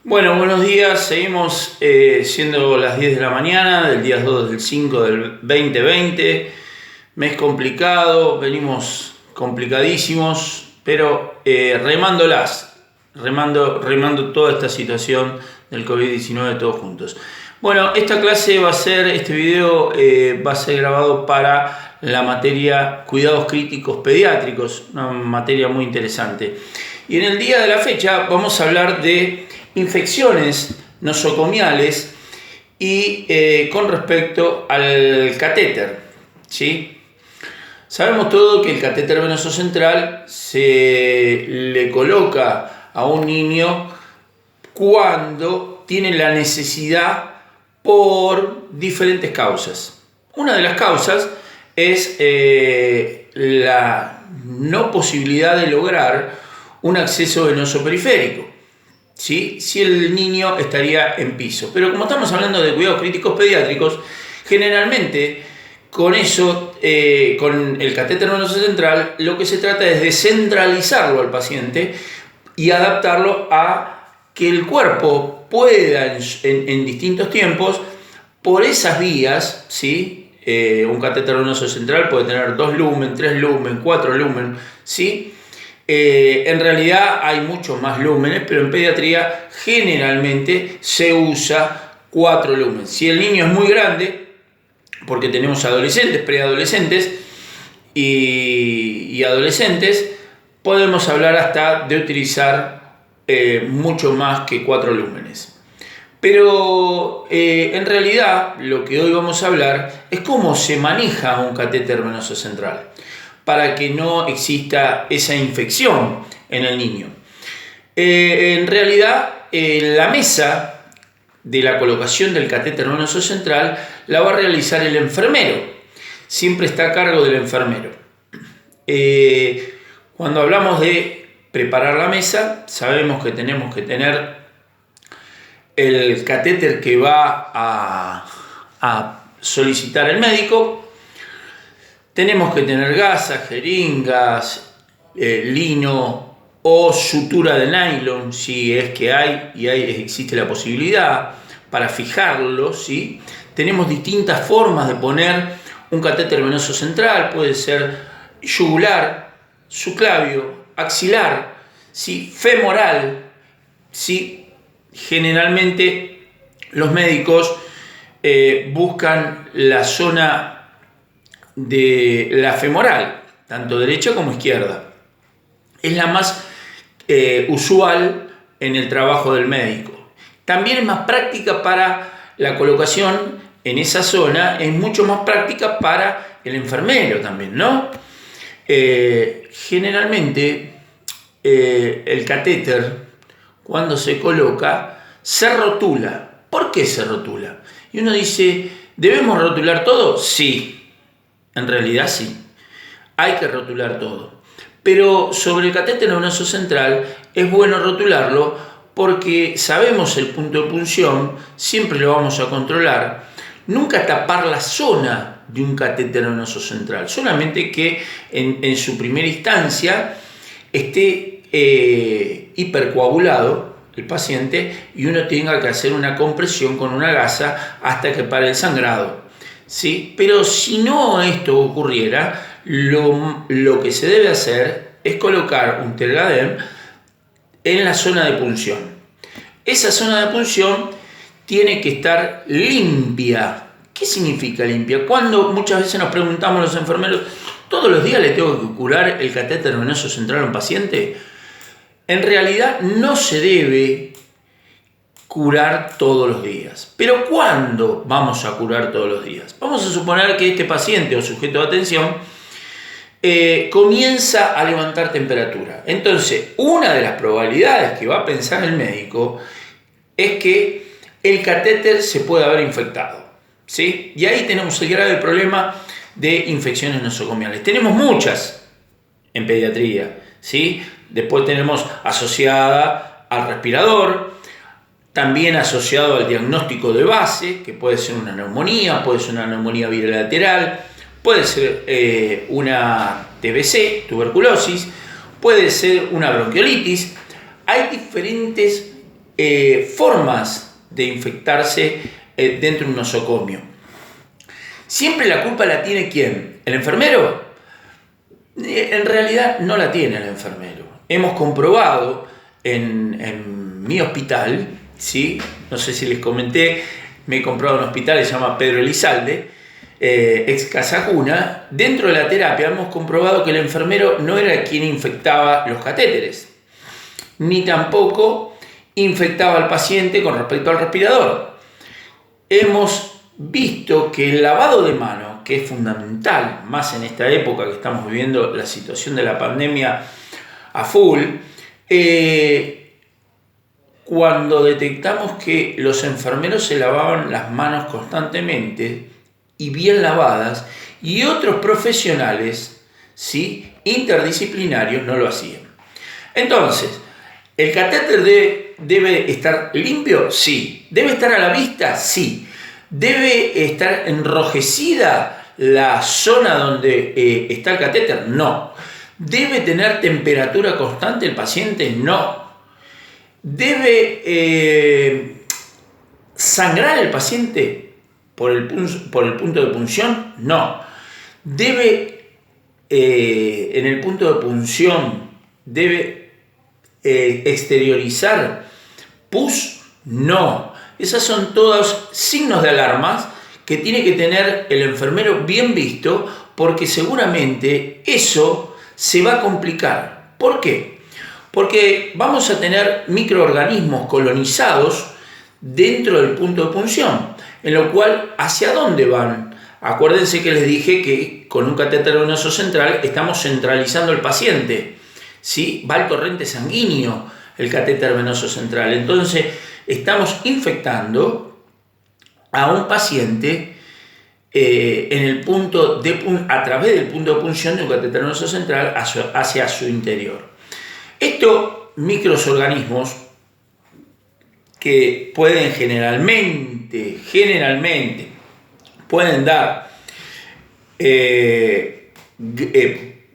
Bueno, buenos días. Seguimos siendo las 10 de la mañana del día 2 del 5 del 2020. Mes complicado, venimos complicadísimos, pero remando toda esta situación del COVID-19 todos juntos. Bueno, este video va a ser grabado para la materia Cuidados Críticos Pediátricos, una materia muy interesante. Y en el día de la fecha vamos a hablar de infecciones nosocomiales y con respecto al catéter, ¿sí? Sabemos todo que el catéter venoso central se le coloca a un niño cuando tiene la necesidad por diferentes causas. Una de las causas es la no posibilidad de lograr un acceso venoso periférico, ¿sí? Si el niño estaría en piso. Pero como estamos hablando de cuidados críticos pediátricos, generalmente con el catéter venoso central, lo que se trata es de centralizarlo al paciente y adaptarlo a que el cuerpo pueda en distintos tiempos, por esas vías, ¿sí? Un catéter venoso central puede tener 2 lumen, 3 lumen, 4 lumen, ¿sí? En realidad hay muchos más lúmenes, pero en pediatría generalmente se usa 4 lúmenes. Si el niño es muy grande, porque tenemos adolescentes, preadolescentes y adolescentes, podemos hablar hasta de utilizar mucho más que 4 lúmenes. Pero en realidad lo que hoy vamos a hablar es cómo se maneja un catéter venoso central para que no exista esa infección en el niño. En realidad, la mesa de la colocación del catéter venoso central la va a realizar el enfermero. Siempre está a cargo del enfermero. Cuando hablamos de preparar la mesa, sabemos que tenemos que tener el catéter que va a solicitar el médico. Tenemos que tener gasas, jeringas, lino o sutura de nylon, si es que existe la posibilidad, para fijarlo, ¿sí? Tenemos distintas formas de poner un catéter venoso central, puede ser yugular, subclavio, axilar, ¿sí? Femoral, ¿sí? Generalmente los médicos buscan la zona de la femoral, tanto derecha como izquierda. Es la más usual en el trabajo del médico. También es más práctica para la colocación en esa zona, es mucho más práctica para el enfermero también, ¿no? Generalmente el catéter, cuando se coloca, se rotula. ¿Por qué se rotula? Y uno dice, ¿debemos rotular todo? Sí. En realidad sí, hay que rotular todo. Pero sobre el catéter venoso central es bueno rotularlo porque sabemos el punto de punción, siempre lo vamos a controlar. Nunca tapar la zona de un catéter venoso central, solamente que en su primera instancia esté hipercoagulado el paciente y uno tenga que hacer una compresión con una gasa hasta que pare el sangrado. ¿Sí? Pero si no esto ocurriera, lo que se debe hacer es colocar un Telgadem en la zona de punción. Esa zona de punción tiene que estar limpia. ¿Qué significa limpia? Cuando muchas veces nos preguntamos los enfermeros, ¿todos los días le tengo que curar el catéter venoso central a un paciente? En realidad no se debe curar todos los días. Pero ¿cuándo vamos a curar todos los días? Vamos a suponer que este paciente o sujeto de atención comienza a levantar temperatura. Entonces, una de las probabilidades que va a pensar el médico es que el catéter se puede haber infectado, ¿sí? Y ahí tenemos el grave problema de infecciones nosocomiales. Tenemos muchas en pediatría, ¿sí? Después tenemos asociada al respirador, también asociado al diagnóstico de base, que puede ser una neumonía, puede ser una neumonía bilateral, puede ser una TBC, tuberculosis, puede ser una bronquiolitis. Hay diferentes formas de infectarse dentro de un nosocomio. ¿Siempre la culpa la tiene quién? ¿El enfermero? En realidad no la tiene el enfermero. Hemos comprobado en mi hospital, ¿sí? No sé si les comenté, me he comprado un hospital que se llama Pedro Elizalde, ex Casa Cuna. Dentro de la terapia hemos comprobado que el enfermero no era quien infectaba los catéteres, ni tampoco infectaba al paciente con respecto al respirador. Hemos visto que el lavado de manos, que es fundamental, más en esta época que estamos viviendo la situación de la pandemia a full, cuando detectamos que los enfermeros se lavaban las manos constantemente y bien lavadas, y otros profesionales, ¿sí?, interdisciplinarios no lo hacían. Entonces, ¿el catéter debe estar limpio? Sí. ¿Debe estar a la vista? Sí. ¿Debe estar enrojecida la zona donde está el catéter? No. ¿Debe tener temperatura constante el paciente? No. ¿Debe sangrar el paciente por el punto de punción? No. ¿Debe, en el punto de punción, debe exteriorizar pus? No. Esas son todos signos de alarmas que tiene que tener el enfermero bien visto, porque seguramente eso se va a complicar. ¿Por qué? Porque vamos a tener microorganismos colonizados dentro del punto de punción, en lo cual, ¿hacia dónde van? Acuérdense que les dije que con un catéter venoso central estamos centralizando el paciente, ¿sí? Va al torrente sanguíneo el catéter venoso central. Entonces, estamos infectando a un paciente a través del punto de punción de un catéter venoso central hacia su interior. Estos microorganismos que pueden generalmente pueden dar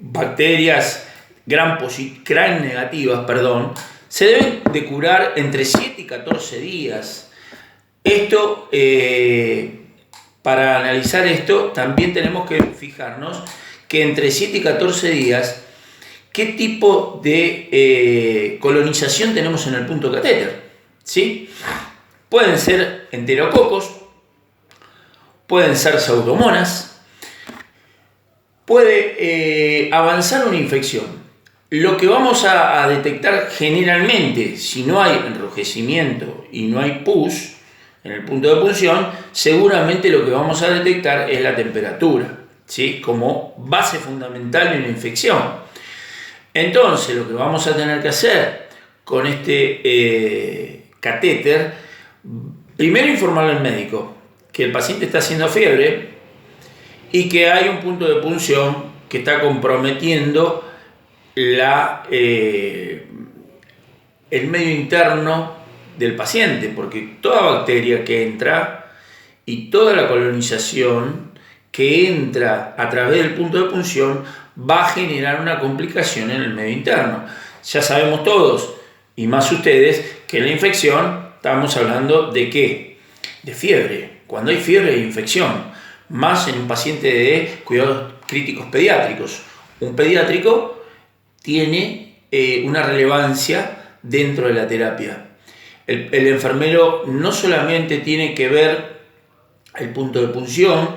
bacterias gram negativas, se deben de curar entre 7 y 14 días. Esto, para analizar esto, también tenemos que fijarnos que entre 7 y 14 días, ¿qué tipo de colonización tenemos en el punto catéter? ¿Sí? Pueden ser enterococos, pueden ser pseudomonas, puede avanzar una infección. Lo que vamos a detectar generalmente, si no hay enrojecimiento y no hay pus en el punto de punción, seguramente lo que vamos a detectar es la temperatura, ¿sí?, como base fundamental de una infección. Entonces, lo que vamos a tener que hacer con este catéter, primero informarle al médico que el paciente está haciendo fiebre y que hay un punto de punción que está comprometiendo el medio interno del paciente, porque toda bacteria que entra y toda la colonización que entra a través del punto de punción va a generar una complicación en el medio interno. Ya sabemos todos, y más ustedes, que la infección, estamos hablando de ¿qué? De fiebre. Cuando hay fiebre hay infección, más en un paciente de cuidados críticos pediátricos. Un pediátrico tiene una relevancia dentro de la terapia. El enfermero no solamente tiene que ver el punto de punción,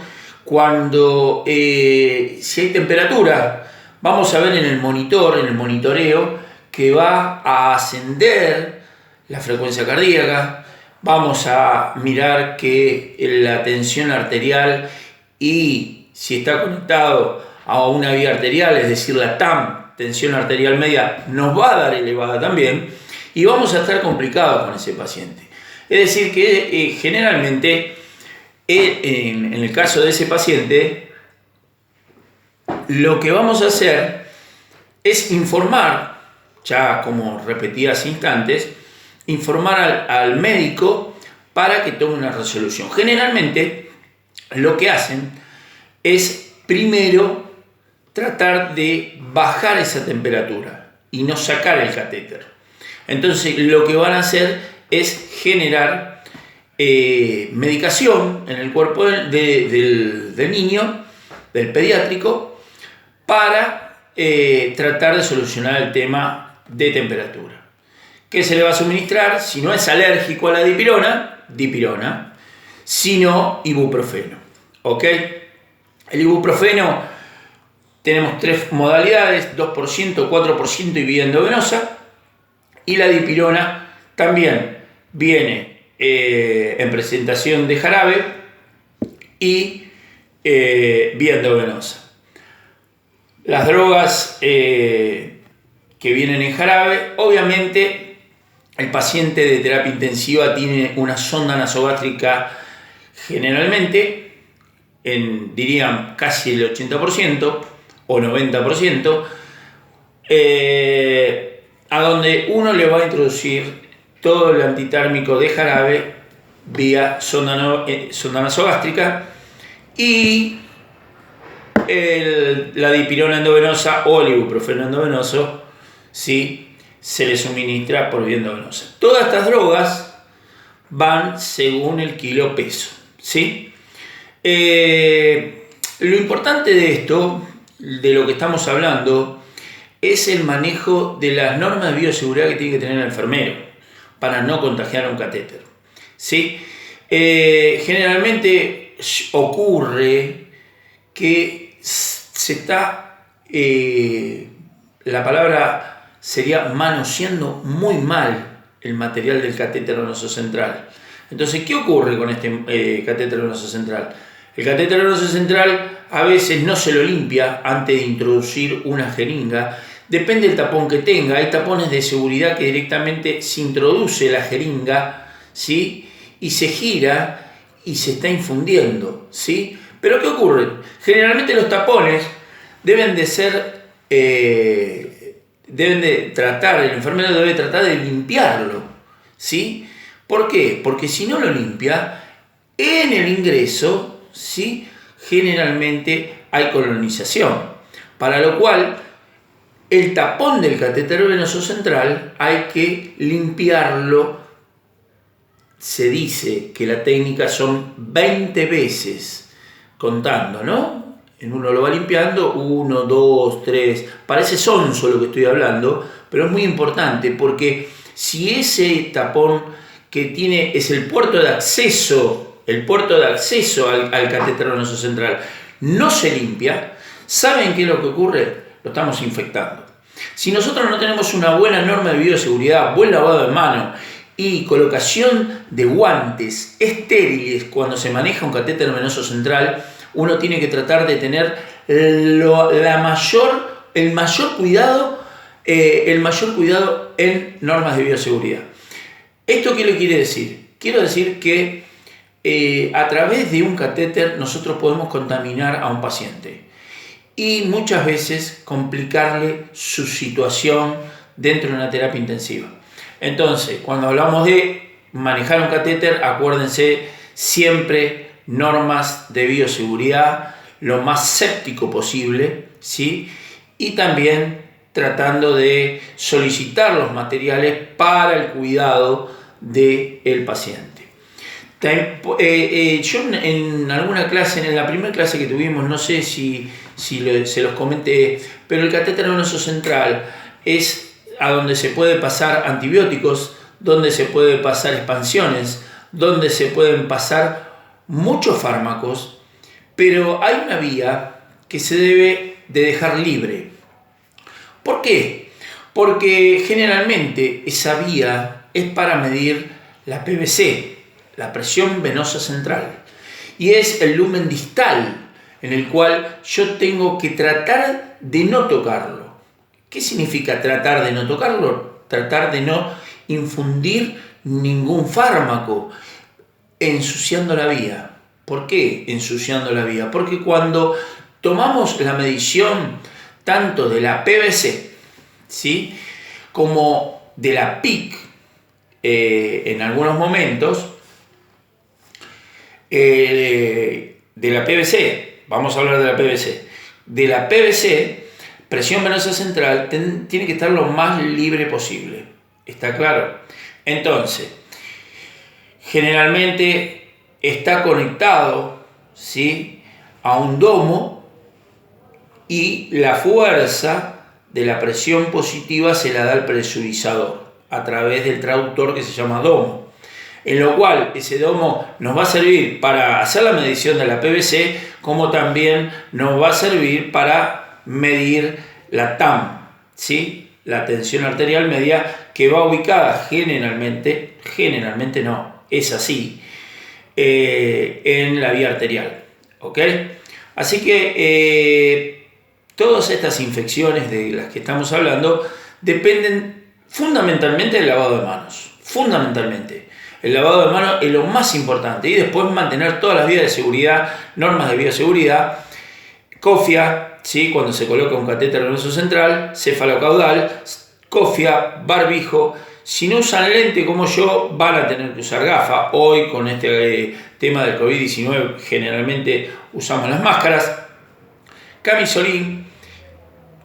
cuando si hay temperatura, vamos a ver en el monitoreo, que va a ascender la frecuencia cardíaca, vamos a mirar que la tensión arterial, y si está conectado a una vía arterial, es decir, la TAM, tensión arterial media, nos va a dar elevada también, y vamos a estar complicados con ese paciente. Es decir, que generalmente, en el caso de ese paciente, lo que vamos a hacer es informar, ya como repetidas instantes, informar al médico para que tome una resolución. Generalmente, lo que hacen es primero tratar de bajar esa temperatura y no sacar el catéter. Entonces, lo que van a hacer es generar medicación en el cuerpo del niño, del pediátrico, para tratar de solucionar el tema de temperatura. ¿Qué se le va a suministrar? Si no es alérgico a la dipirona, sino ibuprofeno. ¿Ok? El ibuprofeno tenemos 3 modalidades, 2%, 4% y vía endovenosa. Y la dipirona también viene en presentación de jarabe y vía endovenosa. Las drogas que vienen en jarabe, obviamente el paciente de terapia intensiva tiene una sonda nasogástrica generalmente, dirían casi el 80% o 90%, a donde uno le va a introducir todo el antitérmico de jarabe vía sonda nasogástrica y la dipirona endovenosa o el ibuprofeno endovenoso, ¿sí?, se le suministra por vía endovenosa. Todas estas drogas van según el kilo peso, ¿sí? Lo importante de esto, de lo que estamos hablando, es el manejo de las normas de bioseguridad que tiene que tener el enfermero para no contagiar un catéter, ¿sí? Generalmente ocurre que se está, la palabra sería manoseando muy mal el material del catéter venoso central. Entonces, ¿qué ocurre con este catéter venoso central? El catéter venoso central a veces no se lo limpia antes de introducir una jeringa. Depende del tapón que tenga. Hay tapones de seguridad que directamente se introduce la jeringa, ¿sí?, y se gira y se está infundiendo, ¿sí? Pero ¿qué ocurre? Generalmente los tapones deben de ser, el enfermero debe tratar de limpiarlo, ¿sí? ¿Por qué? Porque si no lo limpia, en el ingreso, ¿sí?, generalmente hay colonización, para lo cual el tapón del catéter venoso central hay que limpiarlo. Se dice que la técnica son 20 veces contando, ¿no? En uno lo va limpiando, 1, 2, 3. Parece sonso lo que estoy hablando, pero es muy importante porque si ese tapón que tiene es el puerto de acceso al catéter venoso central no se limpia, ¿saben qué es lo que ocurre? Lo estamos infectando. Si nosotros no tenemos una buena norma de bioseguridad, buen lavado de manos y colocación de guantes estériles cuando se maneja un catéter venoso central, uno tiene que tratar de tener el mayor cuidado en normas de bioseguridad. ¿Esto qué le quiere decir? Quiero decir que a través de un catéter nosotros podemos contaminar a un paciente y muchas veces complicarle su situación dentro de una terapia intensiva. Entonces, cuando hablamos de manejar un catéter, acuérdense siempre normas de bioseguridad, lo más séptico posible, ¿sí? Y también tratando de solicitar los materiales para el cuidado del paciente. Yo en alguna clase, en la primera clase que tuvimos, no sé si se los comenté, pero el catéter venoso central es a donde se puede pasar antibióticos, donde se puede pasar expansiones, donde se pueden pasar muchos fármacos, pero hay una vía que se debe de dejar libre. ¿Por qué? Porque generalmente esa vía es para medir la PVC, la presión venosa central, y es el lumen distal en el cual yo tengo que tratar de no tocarlo. ¿Qué significa tratar de no tocarlo? Tratar de no infundir ningún fármaco, ensuciando la vía. ¿Por qué ensuciando la vía? Porque cuando tomamos la medición tanto de la PVC, ¿sí?, como de la PIC, en algunos momentos, de la PVC, vamos a hablar de la PVC, presión venosa central tiene que estar lo más libre posible, ¿está claro? Entonces, generalmente está conectado, ¿sí?, a un domo, y la fuerza de la presión positiva se la da el presurizador a través del traductor que se llama domo, en lo cual ese domo nos va a servir para hacer la medición de la PVC, como también nos va a servir para medir la TAM, ¿sí?, la tensión arterial media, que va ubicada generalmente no, es así, en la vía arterial, ¿ok? Así que todas estas infecciones de las que estamos hablando dependen fundamentalmente del lavado de manos, fundamentalmente. El lavado de manos es lo más importante, y después mantener todas las vías de seguridad, normas de bioseguridad, cofia, ¿sí?, cuando se coloca un catéter venoso central, cefalocaudal, cofia, barbijo. Si no usan lente como yo, van a tener que usar gafas. Hoy, con este tema del COVID-19, generalmente usamos las máscaras, camisolín,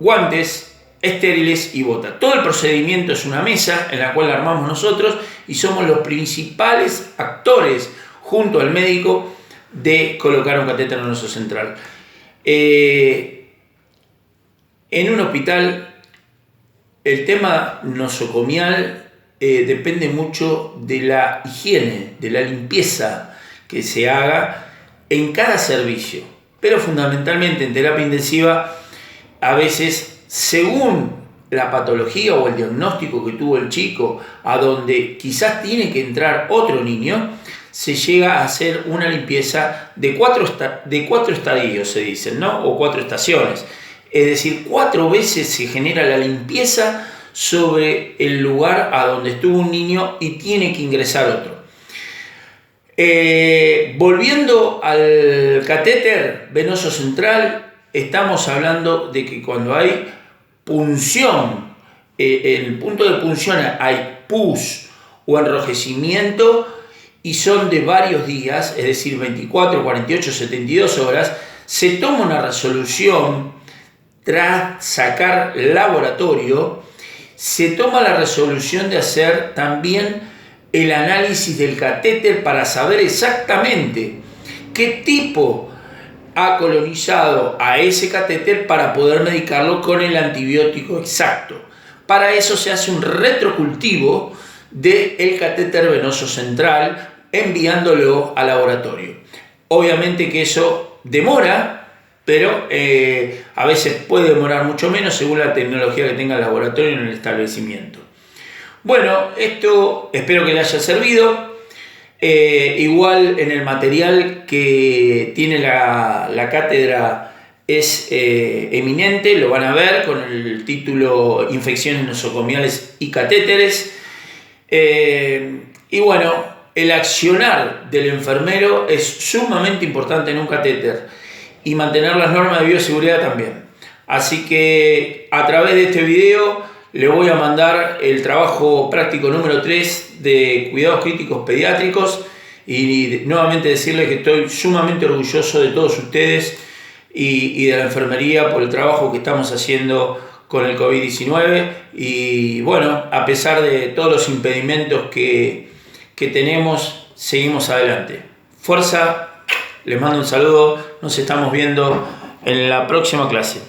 guantes, estériles y bota. Todo el procedimiento es una mesa en la cual la armamos nosotros y somos los principales actores, junto al médico, de colocar un catéter venoso central. En un hospital, el tema nosocomial depende mucho de la higiene, de la limpieza que se haga en cada servicio, pero fundamentalmente en terapia intensiva, a veces, según la patología o el diagnóstico que tuvo el chico, a donde quizás tiene que entrar otro niño, se llega a hacer una limpieza de cuatro estadios, se dicen, ¿no?, o 4 estaciones. Es decir, 4 veces se genera la limpieza sobre el lugar a donde estuvo un niño y tiene que ingresar otro. Volviendo al catéter venoso central, estamos hablando de que cuando hay punción, en el punto de punción hay pus o enrojecimiento, y son de varios días, es decir, 24, 48, 72 horas, se toma una resolución. Tras sacar laboratorio, se toma la resolución de hacer también el análisis del catéter para saber exactamente qué tipo ha colonizado a ese catéter para poder medicarlo con el antibiótico exacto. Para eso se hace un retrocultivo del catéter venoso central, enviándolo al laboratorio. Obviamente que eso demora, pero a veces puede demorar mucho menos según la tecnología que tenga el laboratorio en el establecimiento. Bueno, esto espero que le haya servido. Igual en el material que tiene la cátedra es eminente, lo van a ver con el título Infecciones nosocomiales y catéteres. Y bueno, el accionar del enfermero es sumamente importante en un catéter, y mantener las normas de bioseguridad también. Así que a través de este video le voy a mandar el trabajo práctico número 3 de cuidados críticos pediátricos, y nuevamente decirles que estoy sumamente orgulloso de todos ustedes y de la enfermería por el trabajo que estamos haciendo con el COVID-19, y bueno, a pesar de todos los impedimentos que tenemos, seguimos adelante. Fuerza. Les mando un saludo, nos estamos viendo en la próxima clase.